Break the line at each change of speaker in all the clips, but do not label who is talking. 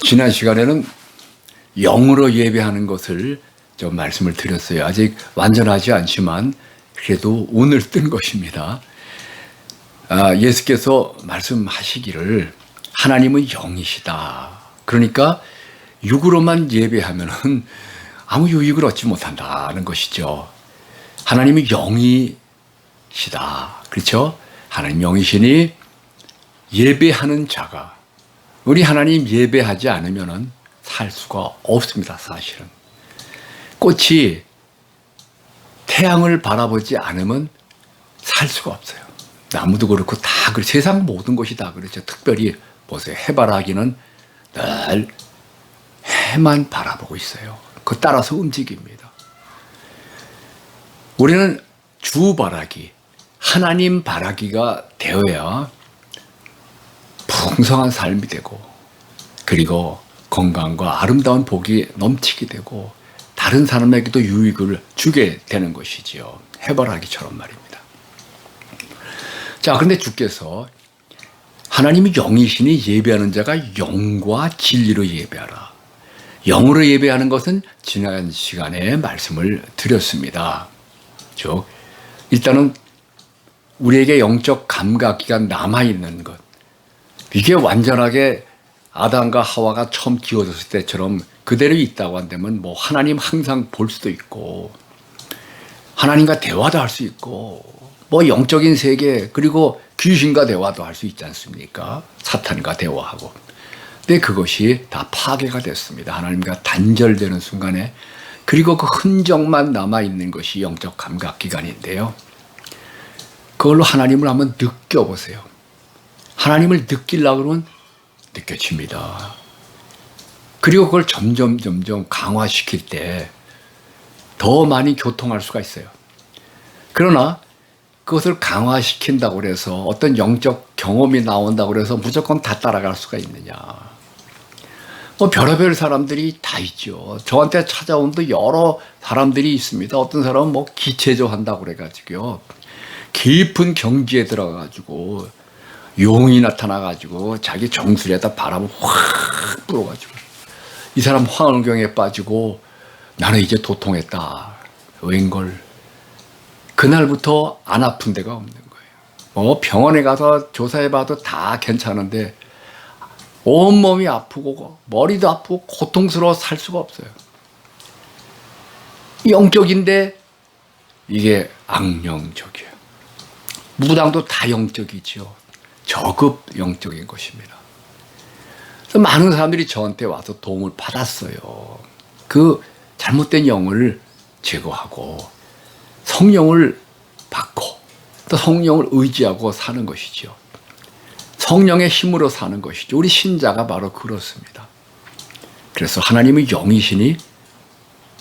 지난 시간에는 영으로 예배하는 것을 좀 말씀을 드렸어요. 아직 완전하지 않지만 그래도 오늘 뜬 것입니다. 예수께서 말씀하시기를 하나님은 영이시다. 그러니까 육으로만 예배하면은 아무 유익을 얻지 못한다는 것이죠. 하나님이 영이시다. 그렇죠? 하나님 영이시니 예배하는 자가, 우리 하나님 예배하지 않으면은 살 수가 없습니다. 사실은 꽃이 태양을 바라보지 않으면 살 수가 없어요. 나무도 그렇고 다 그렇죠. 세상 모든 것이 다 그렇죠. 특별히 보세요. 해바라기는 늘 해만 바라보고 있어요. 그 따라서 움직입니다. 우리는 주바라기, 하나님 바라기가 되어야 풍성한 삶이 되고, 그리고 건강과 아름다운 복이 넘치게 되고 다른 사람에게도 유익을 주게 되는 것이지요. 해바라기처럼 말입니다. 자, 그런데 주께서 하나님이 영이시니 예배하는 자가 영과 진리로 예배하라. 영으로 예배하는 것은 지난 시간에 말씀을 드렸습니다. 즉, 일단은 우리에게 영적 감각기가 남아있는 것, 이게 완전하게 아담과 하와가 처음 지어졌을 때처럼 그대로 있다고 한다면 뭐 하나님 항상 볼 수도 있고 하나님과 대화도 할 수 있고 뭐 영적인 세계, 그리고 귀신과 대화도 할 수 있지 않습니까? 사탄과 대화하고. 근데 그것이 다 파괴가 됐습니다. 하나님과 단절되는 순간에. 그리고 그 흔적만 남아있는 것이 영적 감각기관인데요. 그걸로 하나님을 한번 느껴보세요. 하나님을 느끼려고 그러면 느껴집니다. 그리고 그걸 점점 강화시킬 때 더 많이 교통할 수가 있어요. 그러나 그것을 강화시킨다고 해서 어떤 영적 경험이 나온다고 해서 무조건 다 따라갈 수가 있느냐. 뭐 별의별 사람들이 다 있죠. 저한테 찾아온 또 여러 사람들이 있습니다. 어떤 사람은 뭐 기체조 한다고 그래가지고요. 깊은 경지에 들어가가지고 용이 나타나가지고 자기 정수리에다 바람을 확 불어가지고 이 사람 황홀경에 빠지고 나는 이제 도통했다. 웬걸. 그날부터 안 아픈 데가 없는 거예요. 병원에 가서 조사해봐도 다 괜찮은데 온몸이 아프고 머리도 아프고 고통스러워 살 수가 없어요. 영적인데 이게 악령적이에요. 무당도 다 영적이죠. 저급 영적인 것입니다. 그래서 많은 사람들이 저한테 와서 도움을 받았어요. 그 잘못된 영을 제거하고 성령을 받고 또 성령을 의지하고 사는 것이죠. 성령의 힘으로 사는 것이죠. 우리 신자가 바로 그렇습니다. 그래서 하나님이 영이시니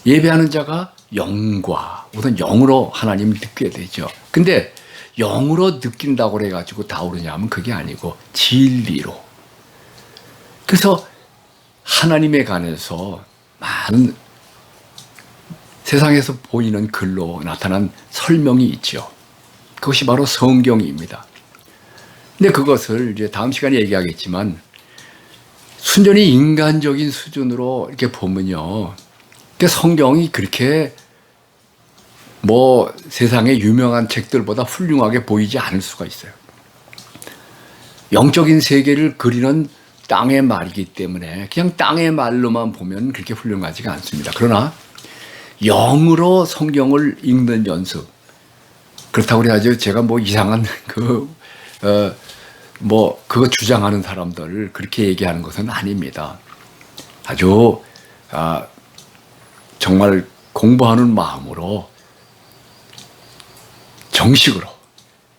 예배하는 자가 영과, 우선 영으로 하나님을 느끼게 되죠. 근데 영으로 느낀다고 그래가지고 다 오르냐면 그게 아니고 진리로. 그래서 하나님에 관해서 많은 세상에서 보이는 글로 나타난 설명이 있죠. 그것이 바로 성경입니다. 근데 그것을 이제 다음 시간에 얘기하겠지만 순전히 인간적인 수준으로 이렇게 보면요. 성경이 그렇게 뭐 세상의 유명한 책들보다 훌륭하게 보이지 않을 수가 있어요. 영적인 세계를 그리는 땅의 말이기 때문에 그냥 땅의 말로만 보면 그렇게 훌륭하지가 않습니다. 그러나 영으로 성경을 읽는 연습. 그렇다고 그래가지고 제가 뭐 이상한 그거 주장하는 사람들 그렇게 얘기하는 것은 아닙니다. 아주 정말 공부하는 마음으로 정식으로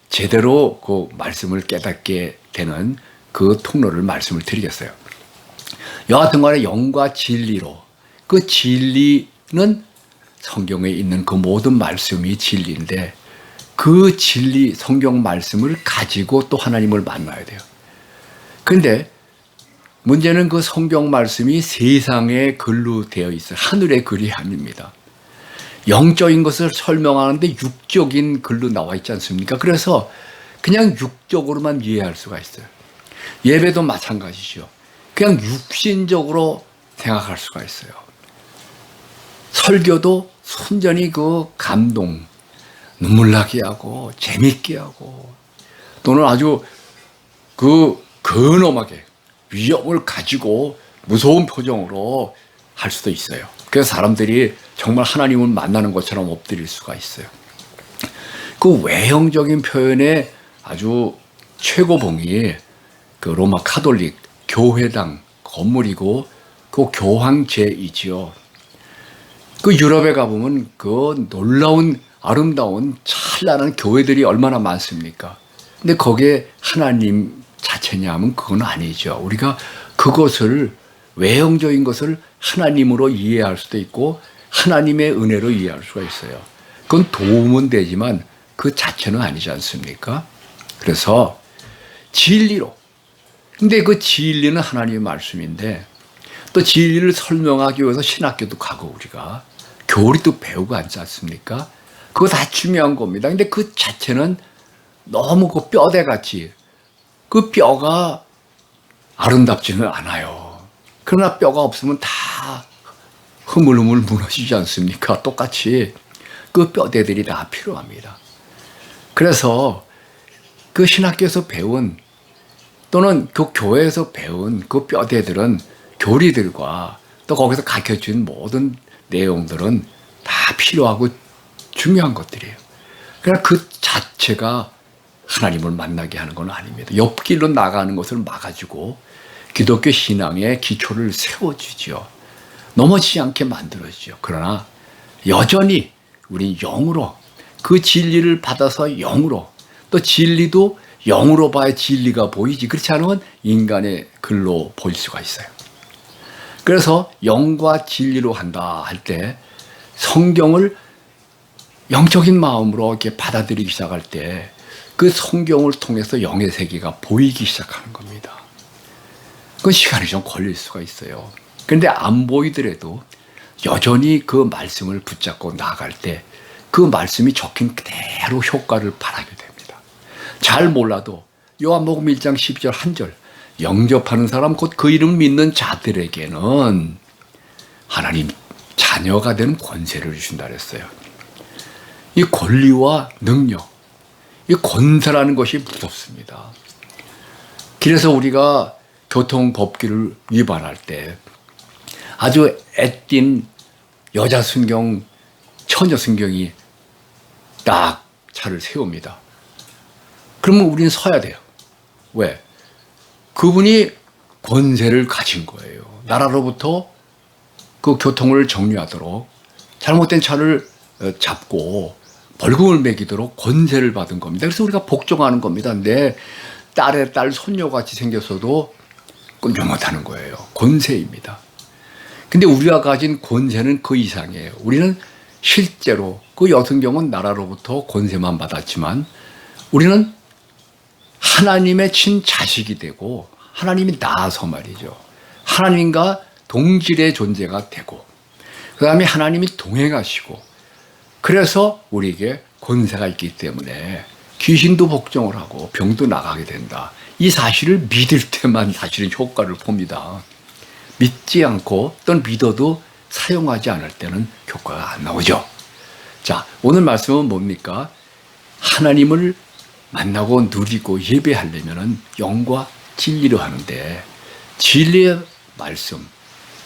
제대로 그 말씀을 깨닫게 되는 그 통로를 말씀을 드리겠어요. 여하튼 간에 영과 진리로, 그 진리는 성경에 있는 그 모든 말씀이 진리인데 그 진리 성경 말씀을 가지고 또 하나님을 만나야 돼요. 그런데 문제는 그 성경 말씀이 세상의 글로 되어 있어요. 하늘의 글이 아닙니다. 영적인 것을 설명하는데 육적인 글로 나와 있지 않습니까? 그래서 그냥 육적으로만 이해할 수가 있어요. 예배도 마찬가지죠. 그냥 육신적으로 생각할 수가 있어요. 설교도 순전히 그 감동, 눈물 나게 하고 재밌게 하고 또는 아주 그 근엄하게 위협을 가지고 무서운 표정으로 할 수도 있어요. 그래서 사람들이 정말 하나님을 만나는 것처럼 엎드릴 수가 있어요. 그 외형적인 표현의 아주 최고봉이 그 로마 카톨릭 교회당 건물이고 그 교황제이지요. 그 유럽에 가보면 그 놀라운 아름다운 찬란한 교회들이 얼마나 많습니까? 근데 거기에 하나님 자체냐 하면 그건 아니죠. 우리가 그것을 외형적인 것을 하나님으로 이해할 수도 있고 하나님의 은혜로 이해할 수가 있어요. 그건 도움은 되지만 그 자체는 아니지 않습니까? 그래서 진리로. 근데 그 진리는 하나님의 말씀인데 또 진리를 설명하기 위해서 신학교도 가고 우리가 교리도 배우고 앉지 않습니까? 그거 다 중요한 겁니다. 근데 그 자체는 너무 그 뼈대같이 그 뼈가 아름답지는 않아요. 그러나 뼈가 없으면 다 흐물흐물 무너지지 않습니까? 똑같이 그 뼈대들이 다 필요합니다. 그래서 그 신학교에서 배운 또는 그 교회에서 배운 그 뼈대들은 교리들과 또 거기서 가르쳐준 모든 내용들은 다 필요하고 중요한 것들이에요. 그러나 그 자체가 하나님을 만나게 하는 건 아닙니다. 옆길로 나가는 것을 막아주고 기독교 신앙의 기초를 세워주죠. 넘어지지 않게 만들어주죠. 그러나 여전히 우리 영으로 그 진리를 받아서 영으로 또 진리도 영으로 봐야 진리가 보이지 그렇지 않으면 인간의 글로 보일 수가 있어요. 그래서 영과 진리로 한다 할 때 성경을 영적인 마음으로 이렇게 받아들이기 시작할 때 그 성경을 통해서 영의 세계가 보이기 시작하는 겁니다. 그건 시간이 좀 걸릴 수가 있어요. 그런데 안 보이더라도 여전히 그 말씀을 붙잡고 나아갈 때 그 말씀이 적힌 그대로 효과를 발하게 됩니다. 잘 몰라도 요한복음 1장 12절 한 절 영접하는 사람 곧 그 이름을 믿는 자들에게는 하나님 자녀가 되는 권세를 주신다 그랬어요. 이 권리와 능력, 이 권세라는 것이 무섭습니다. 그래서 우리가 교통법규를 위반할 때 아주 애띤 여자 순경, 처녀 순경이 딱 차를 세웁니다. 그러면 우리는 서야 돼요. 왜? 그분이 권세를 가진 거예요. 나라로부터 그 교통을 정리하도록 잘못된 차를 잡고 벌금을 매기도록 권세를 받은 겁니다. 그래서 우리가 복종하는 겁니다. 내 딸의 딸 손녀같이 생겼어도 꼼짝 못하는 거예요. 권세입니다. 근데 우리가 가진 권세는 그 이상이에요. 우리는 실제로 그 여성경은 나라로부터 권세만 받았지만 우리는 하나님의 친자식이 되고 하나님이 낳아서 말이죠. 하나님과 동질의 존재가 되고 그 다음에 하나님이 동행하시고 그래서 우리에게 권세가 있기 때문에 귀신도 복종을 하고 병도 나가게 된다. 이 사실을 믿을 때만 사실은 효과를 봅니다. 믿지 않고 또는 믿어도 사용하지 않을 때는 효과가 안 나오죠. 자, 오늘 말씀은 뭡니까? 하나님을 만나고 누리고 예배하려면 영과 진리로 하는데 진리의 말씀,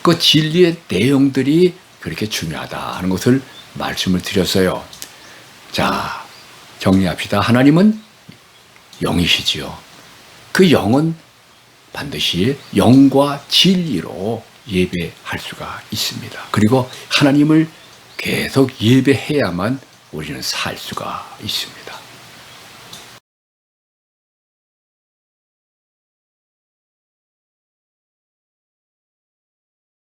그 진리의 내용들이 그렇게 중요하다 하는 것을 말씀을 드렸어요. 자, 정리합시다. 하나님은 영이시지요. 그 영은 반드시 영과 진리로 예배할 수가 있습니다. 그리고 하나님을 계속 예배해야만 우리는 살 수가 있습니다.